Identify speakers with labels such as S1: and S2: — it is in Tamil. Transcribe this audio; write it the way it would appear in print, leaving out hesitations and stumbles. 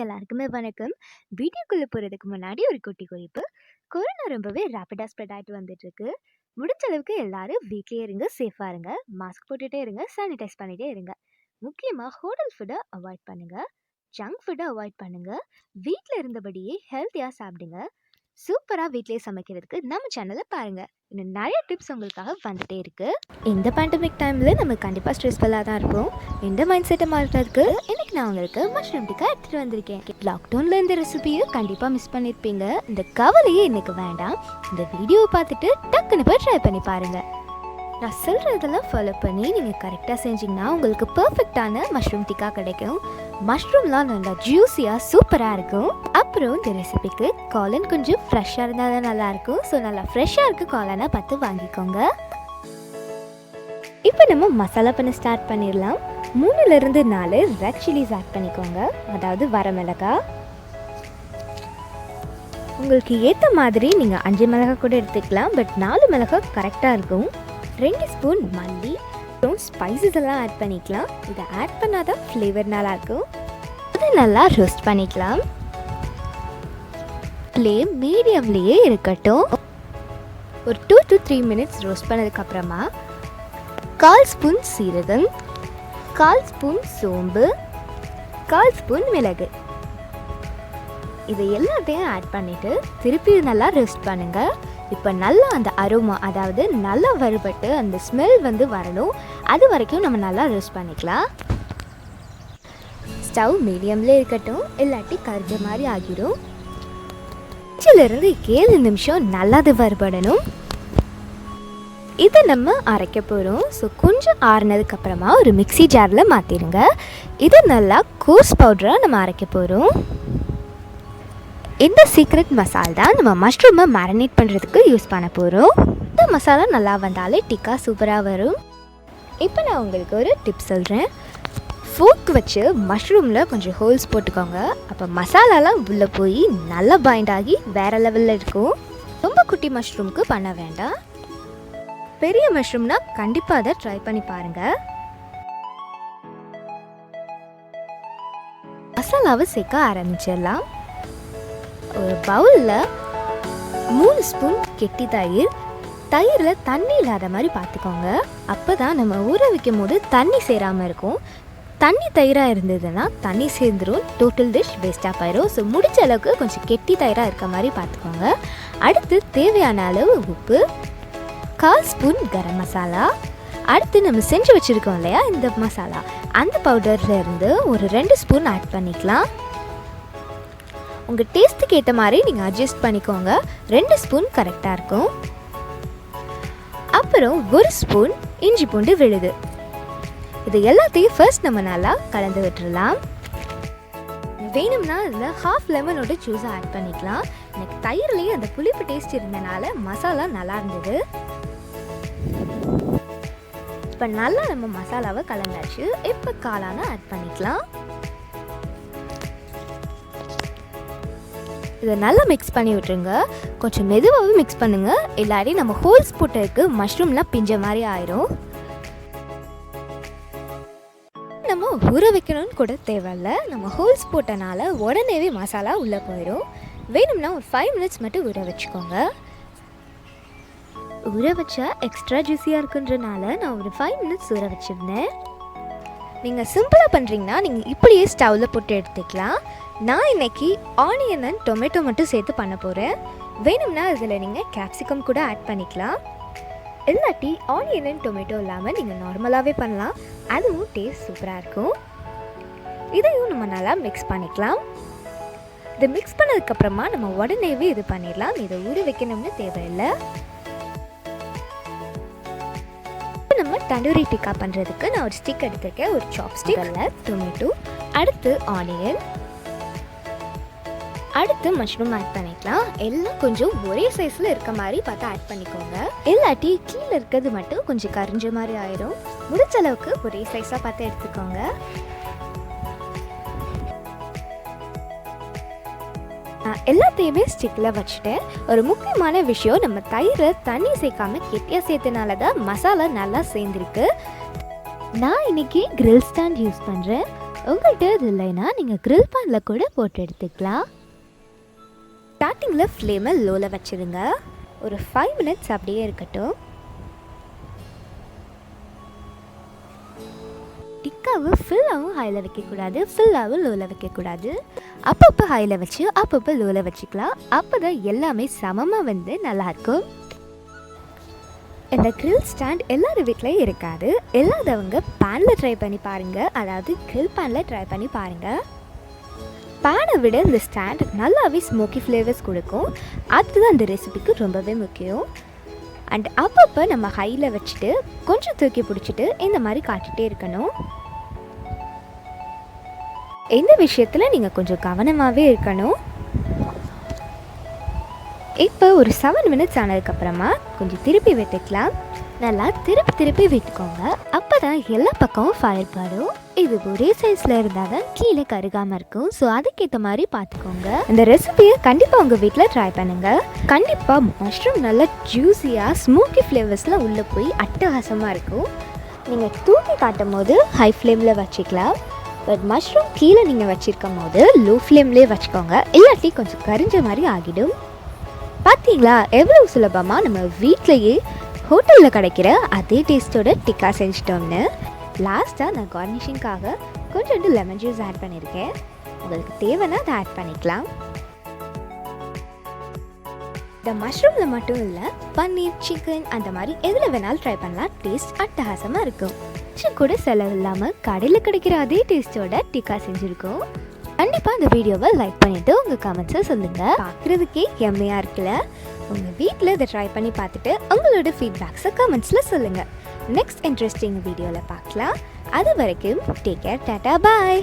S1: எல்லாருக்குமே வணக்கம். வீடியோக்குள்ள போறதுக்கு முன்னாடி ஒரு குட்டி குறிப்பு. கொரோனா ரொம்பவே ரேப்பிடா ஸ்ப்ரெட் ஆயிட்டு வந்துட்டு இருக்கு. முடிஞ்ச அளவுக்கு எல்லாரும் வீட்லயே இருங்க, சேஃபா இருங்க, மாஸ்க் போட்டுட்டே இருங்க, சானிடைஸ் பண்ணிட்டே இருங்க. முக்கியமா ஹோட்டல் ஃபுட்டை அவாய்ட் பண்ணுங்க, ஜங்க் ஃபுட்டை அவாய்ட் பண்ணுங்க, வீட்டில் இருந்தபடியே ஹெல்த்தியா சாப்பிடுங்க. சூப்பரா வீட்லயே சமைக்கிறதுக்கு நம்ம சேனலை பாருங்க. இன்னும் நிறைய டிப்ஸ் உங்களுக்காக வந்துட்டே இருக்கு. இந்த பேண்டமிக் டைம்ல நம்ம கண்டிப்பா ஸ்ட்ரெஸ்ஃபுல்லாக தான் இருப்போம். இந்த மைண்ட் செட்டை மாற்றுறதுக்கு இன்னைக்கு நான் உங்களுக்கு மஷ்ரூம் டிக்கா எடுத்துட்டு வந்திருக்கேன். லாக்டவுன்ல இந்த ரெசிபியை கண்டிப்பா மிஸ் பண்ணிருப்பீங்க. இந்த கவலையே இன்னைக்கு வேண்டாம். இந்த வீடியோவை பார்த்துட்டு டக்குன்னு போய் ட்ரை பண்ணி பாருங்க. நான் சொல்கிறதெல்லாம் ஃபாலோ பண்ணி நீங்கள் கரெக்டாக செஞ்சிங்கன்னா உங்களுக்கு பர்ஃபெக்டான மஷ்ரூம் டிக்கா கிடைக்கும். மஷ்ரூம்லாம் நல்லா ஜூஸியாக சூப்பராக இருக்கும். அப்புறம் இந்த ரெசிபிக்கு காளான் கொஞ்சம் ஃப்ரெஷ்ஷாக இருந்தால் தான் நல்லாயிருக்கும். ஸோ நல்லா ஃப்ரெஷ்ஷாக இருக்க காளானை பார்த்து வாங்கிக்கோங்க. இப்போ நம்ம மசாலா பண்ண ஸ்டார்ட் பண்ணிடலாம். 3-4 ரெட் சில்லிஸ் ஆட் பண்ணிக்கோங்க, அதாவது வரமிளகாய். உங்களுக்கு ஏற்ற மாதிரி நீங்கள் 5 மிளகாய் கூட எடுத்துக்கலாம், பட் 4 மிளகாய் கரெக்டாக இருக்கும். 2 ஸ்பூன் மல்லி, அப்புறம் ஸ்பைசஸ் எல்லாம் ஆட் பண்ணிக்கலாம். இதை ஆட் பண்ணாதான் ஃப்ளேவர் நல்லாயிருக்கும். அதை நல்லா ரோஸ்ட் பண்ணிக்கலாம். ஃப்ளேம் மீடியம்லேயே இருக்கட்டும். ஒரு 2 to 3 மினிட்ஸ் ரோஸ்ட் பண்ணதுக்கப்புறமா 1/4 ஸ்பூன் சீரகம், 1/4 ஸ்பூன் சோம்பு, 1/4 ஸ்பூன் மிளகு, இதை எல்லாத்தையும் ஆட் பண்ணிவிட்டு திருப்பி நல்லா ரோஸ்ட் பண்ணுங்கள். இப்போ நல்லா அந்த அரோமா, அதாவது நல்லா வறுபட்டு அந்த ஸ்மெல் வரணும். அது வரைக்கும் நம்ம நல்லா ரோஸ்ட் பண்ணிக்கலாம். ஸ்டவ் மீடியம்லேயே இருக்கட்டும், இல்லாட்டி கரிஞ்ச மாதிரி ஆகிடும். 5-7 நிமிஷம் நல்லா அது வறுபடணும். இதை நம்ம அரைக்க போகிறோம். ஸோ கொஞ்சம் ஆறுனதுக்கப்புறமா ஒரு மிக்ஸி ஜாரில் மாற்றிடுங்க. இது நல்லா கோர்ஸ் பவுடராக நம்ம அரைக்க போகிறோம். இந்த சீக்ரெட் மசாலா தான் நம்ம மஷ்ரூமை மேரினேட் பண்ணுறதுக்கு யூஸ் பண்ண போகிறோம். இந்த மசாலா நல்லா வந்தாலே டிக்கா சூப்பராக வரும். இப்போ நான் உங்களுக்கு ஒரு டிப் சொல்கிறேன். ஃபோர்க் வச்சு மஷ்ரூமில் கொஞ்சம் ஹோல்ஸ் போட்டுக்கோங்க. அப்போ மசாலாலாம் உள்ளே போய் நல்லா பைண்ட் ஆகி வேறு லெவலில் இருக்கும். ரொம்ப குட்டி மஷ்ரூமுக்கு பண்ண வேண்டாம். பெரிய மஷ்ரூம்னா கண்டிப்பாக அதை ட்ரை பண்ணி பாருங்கள். மசாலாவை சேர்க்க ஆரம்பிச்சிடலாம். ஒரு பவுலில் 3 ஸ்பூன் கெட்டி தயிர். தயிரில் தண்ணி இல்லாத மாதிரி பார்த்துக்கோங்க. அப்போ தான் நம்ம ஊற வைக்கும் போது தண்ணி சேராமல் இருக்கும். தண்ணி தயிராக இருந்ததுன்னா தண்ணி சேர்ந்துடும், டோட்டல் டிஷ் வேஸ்ட்டாக போயிடும். ஸோ முடிஞ்ச அளவுக்கு கொஞ்சம் கெட்டி தயிராக இருக்க மாதிரி பார்த்துக்கோங்க. அடுத்து தேவையான அளவு உப்பு, 1/4 ஸ்பூன் கரம் மசாலா. அடுத்து நம்ம செஞ்சு வச்சுருக்கோம் இல்லையா இந்த மசாலா, அந்த பவுடரில் இருந்து ஒரு 2 ஸ்பூன் ஆட் பண்ணிக்கலாம். உங்கள் டேஸ்ட்டுக்கு ஏற்ற மாதிரி நீங்கள் அட்ஜஸ்ட் பண்ணிக்கோங்க. 2 ஸ்பூன் கரெக்டாக இருக்கும். அப்புறம் 1 ஸ்பூன் இஞ்சி பூண்டு விழுது. இது எல்லாத்தையும் ஃபர்ஸ்ட் நம்ம நல்லா கலந்து விட்டுடலாம். வேணும்னா இதில் 1/2 லெமனோட ஜூஸை ஆட் பண்ணிக்கலாம். எனக்கு தயிர்லேயே அந்த புளிப்பு டேஸ்ட் இருந்தனால மசாலா நல்லா இருந்தது. இப்போ நல்லா நம்ம மசாலாவை கலந்தாச்சு. இப்போ காளானை ஆட் பண்ணிக்கலாம். இதை நல்லா மிக்ஸ் பண்ணி விட்டுருங்க. கொஞ்சம் மெதுவாகவே மிக்ஸ் பண்ணுங்கள், இல்லாட்டி நம்ம ஹோல்ஸ் போட்டதுக்கு மஷ்ரூம்லாம் பிஞ்ச மாதிரி ஆயிரும். நம்ம ஊற வைக்கணும்னு கூட தேவையில்ல. நம்ம ஹோல்ஸ் போட்டனால உடனேவே மசாலா உள்ளே போயிடும். வேணும்னா ஒரு 5 மினிட்ஸ் மட்டும் ஊற வச்சுக்கோங்க. ஊற வச்சா எக்ஸ்ட்ரா ஜூஸியாக இருக்குன்றனால நான் ஒரு 5 மினிட்ஸ் ஊற வச்சுருந்தேன். நீங்கள் சிம்பிளாக பண்ணுறீங்கன்னா நீங்கள் இப்படியே ஸ்டவ்வில் போட்டு எடுத்துக்கலாம். நான் இன்றைக்கி ஆனியன் அண்ட் டொமேட்டோ மட்டும் சேர்த்து பண்ண போகிறேன். வேணும்னா இதில் நீங்கள் கேப்சிகம் கூட ஆட் பண்ணிக்கலாம். இல்லாட்டி ஆனியன் அண்ட் டொமேட்டோ இல்லாமல் நீங்கள் நார்மலாகவே பண்ணலாம். அதுவும் டேஸ்ட் சூப்பராக இருக்கும். இதையும் நம்ம நல்லா மிக்ஸ் பண்ணிக்கலாம். இதை மிக்ஸ் பண்ணதுக்கப்புறமா நம்ம உடனேவே இது பண்ணிடலாம். இதை ஊற வைக்கணும்னு தேவையில்லை. நம்ம தண்டோரி டிக்கா பண்ணுறதுக்கு நான் ஒரு ஸ்டிக் எடுத்துருக்கேன். ஒரு சாப்ஸ்டிக்கில் டொமேட்டோ, அடுத்து ஆனியன், அடுத்து மஷ்ரூம் ஆட் பண்ணிக்கலாம். எல்லாம் கொஞ்சம் ஒரே சைஸில் இருக்க மாதிரி பார்த்து ஆட் பண்ணிக்கோங்க. இல்லாட்டி கீழே இருக்கிறது மட்டும் கொஞ்சம் கரிஞ்ச மாதிரி ஆயிரும். முடிஞ்ச அளவுக்கு ஒரே சைஸாக பார்த்து எடுத்துக்கோங்க. எல்லாத்தையுமே ஸ்டிக்கில் வச்சுட்டேன். ஒரு முக்கியமான விஷயம், நம்ம தயிரை தண்ணி சேர்க்காம கெட்டியாக சேர்த்தனால தான் மசாலா நல்லா சேர்ந்துருக்கு. நான் இன்னைக்கு கிரில் ஸ்டாண்ட் யூஸ் பண்ணுறேன். உங்கள்கிட்ட இது இல்லைன்னா நீங்கள் grill பேனில் கூட போட்டு எடுத்துக்கலாம். ஸ்டார்டிங்கில் ஃப்ளேமை லோவில் வச்சுருங்க. ஒரு 5 minutes அப்படியே இருக்கட்டும். டிக்காவை ஃபுல்லாகவும் ஹையில் வைக்கக்கூடாது, ஃபுல்லாகவும் லோவில் வைக்கக்கூடாது. அப்பப்போ ஹையில் வச்சு அப்பப்போ லோவில் வச்சுக்கலாம். அப்போ தான் எல்லாமே சமமாக வந்து நல்லாயிருக்கும். இந்த கிரில் ஸ்டாண்ட் எல்லாரும் வீட்லேயும் இருக்காது. எல்லாதவங்க பேனில் ட்ரை பண்ணி பாருங்கள், அதாவது கிரில் பேனில் ட்ரை பண்ணி பாருங்கள். பேனை விட இந்த ஸ்டாண்ட் நல்லாவே ஸ்மோக்கி ஃப்ளேவர்ஸ் கொடுக்கும். அதுதான் இந்த ரெசிபிக்கு ரொம்பவே முக்கியம். அண்ட் அப்பப்போ நம்ம ஹையில் வச்சுட்டு கொஞ்சம் தூக்கி பிடிச்சிட்டு இந்த மாதிரி காட்டிகிட்டே இருக்கணும். இந்த விஷயத்தில் நீங்கள் கொஞ்சம் கவனமாகவே இருக்கணும். இப்போ ஒரு 7 minutes ஆனதுக்கப்புறமா கொஞ்சம் திருப்பி விட்டுக்கலாம். நல்லா திருப்பி விட்டுக்கோங்க. அப்போ தான் எல்லா பக்கமும் ஃபயர் படும். இது ஒரே சைஸில் இருந்தால் தான் கீழே கருகாமல் இருக்கும். ஸோ அதுக்கேற்ற மாதிரி பார்த்துக்கோங்க. இந்த ரெசிபியை கண்டிப்பாக உங்கள் வீட்டில் ட்ரை பண்ணுங்கள். கண்டிப்பாக மஷ்ரூம் நல்லா ஜூஸியாக ஸ்மோக்கி ஃப்ளேவர்ஸ்லாம் உள்ளே போய் அட்டகாசமாக இருக்கும். நீங்கள் தூக்கி காட்டும் போது ஹை ஃப்ளேமில் வச்சுக்கலாம். பட் மஷ்ரூம் கீழே நீங்கள் வச்சுருக்கும் போது லோ ஃப்ளேம்லேயே வச்சுக்கோங்க, இல்லாட்டி கொஞ்சம் கரிஞ்ச மாதிரி ஆகிடும். பார்த்தீங்களா எவ்வளோ சுலபமாக நம்ம வீட்டிலையே ஹோட்டலில் கிடைக்கிற அதே டேஸ்ட்டோட டிக்கா செஞ்சிட்டோம்னு. லாஸ்ட்டாக நான் கார்னிஷிங்காக கொஞ்சோண்டு லெமன் ஜூஸ் ஆட் பண்ணியிருக்கேன். உங்களுக்கு தேவைன்னா அதை ஆட் பண்ணிக்கலாம். இந்த மஷ்ரூமில் மட்டும் இல்லை, பன்னீர், சிக்கன் அந்த மாதிரி எதில் வேணாலும் ட்ரை பண்ணலாம். டேஸ்ட் அட்டகாசமாக இருக்கும். கூட செலவு இல்லாமல் கடையில் கிடைக்கிற அதே டேஸ்ட்டோட டிக்கா செஞ்சுருக்கோம். கண்டிப்பாக இந்த வீடியோவை லைக் பண்ணிவிட்டு உங்கள் கமெண்ட்ஸை சொல்லுங்கள். பார்க்குறதுக்கே எம்மையாக இருக்குல்ல. உங்கள் வீட்டில் இதை ட்ரை பண்ணி பார்த்துட்டு உங்களோட ஃபீட்பேக்ஸை கமெண்ட்ஸில் சொல்லுங்கள். நெக்ஸ்ட் இன்ட்ரெஸ்டிங் வீடியோவில் பார்க்கலாம். அது வரைக்கும் டேக் கேர், டாடா, பாய்.